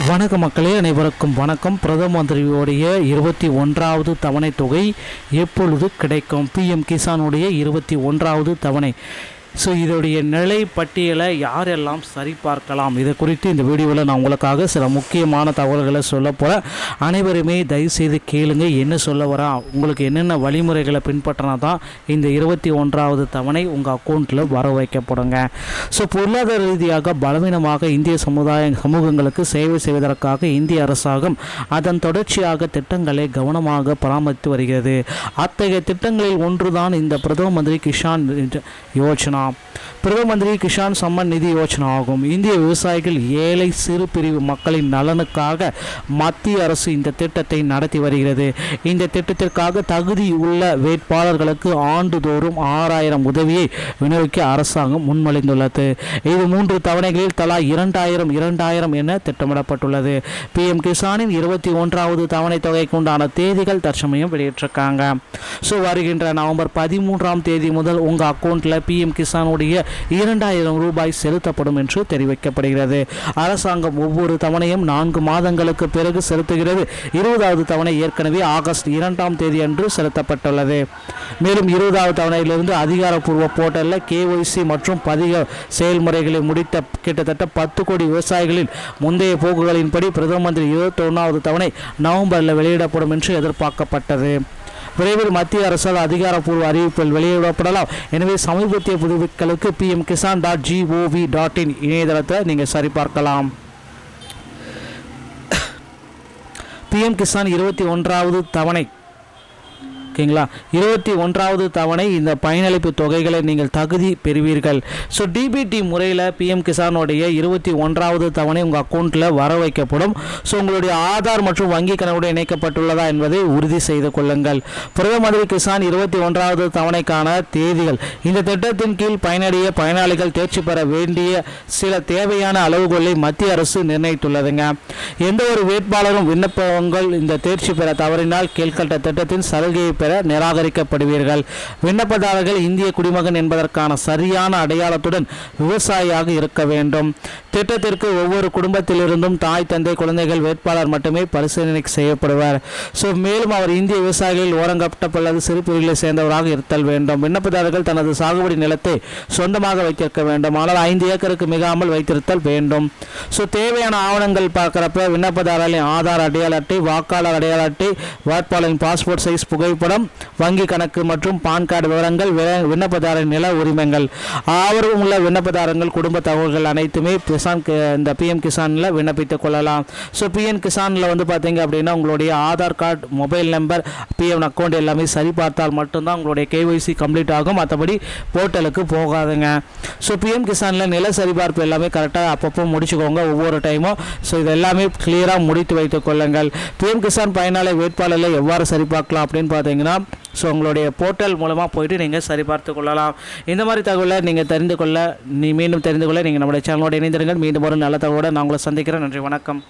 வணக்க மக்களே, அனைவருக்கும் வணக்கம். பிரதம மந்திரியுடைய 21வது தவணை தொகை எப்பொழுது கிடைக்கும்? பிஎம் கிசானுடைய 21வது தவணை. ஸோ இதோடைய நிலை பட்டியலை யாரெல்லாம் சரிபார்க்கலாம், இதை குறித்து இந்த வீடியோவில் நான் உங்களுக்காக சில முக்கியமான தகவல்களை சொல்ல போகிறேன். அனைவருமே தயவுசெய்து கேளுங்க. என்ன சொல்ல வரேன், உங்களுக்கு என்னென்ன வழிமுறைகளை பின்பற்றினா தான் இந்த 21வது தவணை உங்கள் அக்கௌண்ட்டில் வர வைக்கப்படுங்க. ஸோ பொருளாதார ரீதியாக பலவீனமாக இந்திய சமூகங்களுக்கு சேவை செய்வதற்காக இந்திய அரசாங்கம் அதன் தொடர்ச்சியாக திட்டங்களை கவனமாக பராமரித்து வருகிறது. அத்தகைய திட்டங்களில் ஒன்றுதான் இந்த பிரதம மந்திரி கிஷான் யோஜனா. பிரதம மந்திரி கிஷான் சம்மன் நிதி யோஜனா ஆகும். இந்திய விவசாயிகள், ஏழை சிறு பிரிவு மக்களின் நலனுக்காக மத்திய அரசு இந்த திட்டத்தை நடத்தி வருகிறது. இந்த திட்டத்திற்காக தகுதி உள்ள வேட்பாளர்களுக்கு ஆண்டுதோறும் 6000 உதவியை விநியோகிக்க அரசாங்கம் முன்மொழிந்துள்ளது. இது 3 தவணைகளில் தலா 2000 என திட்டமிடப்பட்டுள்ளது. பிஎம் கிசானின் 21வது தவணை தொகைக்கு உண்டான தேதிகள் தற்சமயம் வெளியிட்டிருக்காங்க. ஸோ வருகின்ற நவம்பர் 13ஆம் தேதி முதல் உங்கள் அக்கௌண்ட்டில் பிஎம் கிசானுடைய 2000 ரூபாய் செலுத்தப்படும் என்று தெரிவிக்கப்படுகிறது. அரசாங்கம் ஒவ்வொரு தவணையும் 4 மாதங்களுக்கு பிறகு செலுத்துகிறது. 20வது தவணை ஏற்கனவே ஆகஸ்ட் 2ஆம் தேதி அன்று செலுத்தப்பட்டுள்ளது. மேலும் 20வது தவணையிலிருந்து அதிகாரப்பூர்வ போர்ட்டலில் KYC மற்றும் பதிவு செயல்முறைகளை முடித்த கிட்டத்தட்ட 10 கோடி விவசாயிகளின் முந்தைய போக்குகளின்படி பிரதம மந்திரி 21வது தவணை நவம்பரில் வெளியிடப்படும் என்று எதிர்பார்க்கப்பட்டது. விரைவில் மத்திய அரசால் அதிகாரப்பூர்வ அறிவிப்பில் வெளியிடப்படலாம். எனவே சமீபத்திய புதுப்பிப்புகளுக்கு pmkisan.gov.in இணையதளத்தை நீங்கள் சரிபார்க்கலாம். பிஎம் கிசான் 21வது தவணை, ஓகேங்களா, 21வது தவணை இந்த பயனளிப்பு தொகைகளை நீங்கள் தகுதி பெறுவீர்கள். ஸோ டிபிடி முறையில் பிஎம் கிசானுடைய 21வது தவணை உங்கள் அக்கௌண்ட்டில் வர வைக்கப்படும். ஸோ உங்களுடைய ஆதார் மற்றும் வங்கி கணக்குடன் இணைக்கப்பட்டுள்ளதா என்பதை உறுதி செய்து கொள்ளுங்கள். பிரதம மந்திரி கிசான் 21வது தவணைக்கான தேதிகள். இந்த திட்டத்தின் கீழ் பயனடைய பயனாளிகள் தேர்ச்சி பெற வேண்டிய சில தேவையான அளவுகோலை மத்திய அரசு நிர்ணயித்துள்ளதுங்க. எந்த ஒரு வேட்பாளரும் விண்ணப்பங்கள் இந்த தேர்ச்சி பெற தவறினால் கீழ்கட்ட திட்டத்தின் சலுகையை பெற நிராகரிக்கப்படுவீர்கள். விண்ணப்பதாரர்கள் இந்திய குடிமகன் என்பதற்கான சரியான அடையாளத்துடன் விவசாயியாக இருக்க வேண்டும். திட்டத்திற்கு ஒவ்வொரு குடும்பத்திலிருந்தும் தாய், தந்தை, குழந்தைகள் வேட்பாளர் மட்டுமே பரிசீலனை செய்யப்படுவார். ஸோ மேலும் அவர் இந்திய விவசாயிகளில் ஓரங்கட்டப்பட்டது சிறு பிரிவுகளை சேர்ந்தவராக இருத்தல் வேண்டும். விண்ணப்பதாரர்கள் தனது சாகுபடி நிலத்தை சொந்தமாக வைத்திருக்க வேண்டும். ஆனால் 5 ஏக்கருக்கு மிகாமல் வைத்திருத்தல் வேண்டும். ஸோ தேவையான ஆவணங்கள் பார்க்குறப்ப விண்ணப்பதாரர்களின் ஆதார் அடையாள அட்டை, வாக்காளர் அடையாள அட்டை, வேட்பாளரின் பாஸ்போர்ட் சைஸ் புகைப்படம், வங்கி கணக்கு மற்றும் பான் கார்டு விவரங்கள், விண்ணப்பதாரரின் நில உரிமைகள், ஆர்வம் உள்ள விண்ணப்பதாரர்கள் குடும்ப தகவல்கள் அனைத்துமே இந்த பிஎம் கிசானில் விண்ணப்பித்துக் கொள்ளலாம். ஸோ பிஎம் கிசானில் வந்து பார்த்தீங்க அப்படின்னா உங்களுடைய Aadhaar card, mobile number, PM account எல்லாமே சரி பார்த்தால் மட்டும்தான் உங்களுடைய KYC கம்ப்ளீட் ஆகும். மற்றபடி போர்ட்டலுக்கு போகாதுங்க. ஸோ பிஎம் கிசானில் நில சரிபார்ப்பு எல்லாமே கரெக்டாக அப்பப்போ முடிச்சுக்கோங்க ஒவ்வொரு டைமும். ஸோ இது எல்லாமே கிளியராக முடித்து வைத்துக் கொள்ளுங்கள். பிஎம் கிசான் பயனாளர் வேட்பாளர்களை எவ்வாறு சரிபார்க்கலாம் அப்படின்னு பார்த்தீங்கன்னா, ஸோ உங்களுடைய போர்ட்டல் மூலமாக போய்ட்டு நீங்கள் சரிபார்த்து கொள்ளலாம். இந்த மாதிரி தகவலை நீங்கள் மீண்டும் தெரிந்து கொள்ள நீங்கள் நம்முடைய சேனலோடு இணைந்திருங்கள். மீண்டும் ஒரு நல்ல தகவலோடு நான் உங்களை சந்திக்கிறேன். நன்றி, வணக்கம்.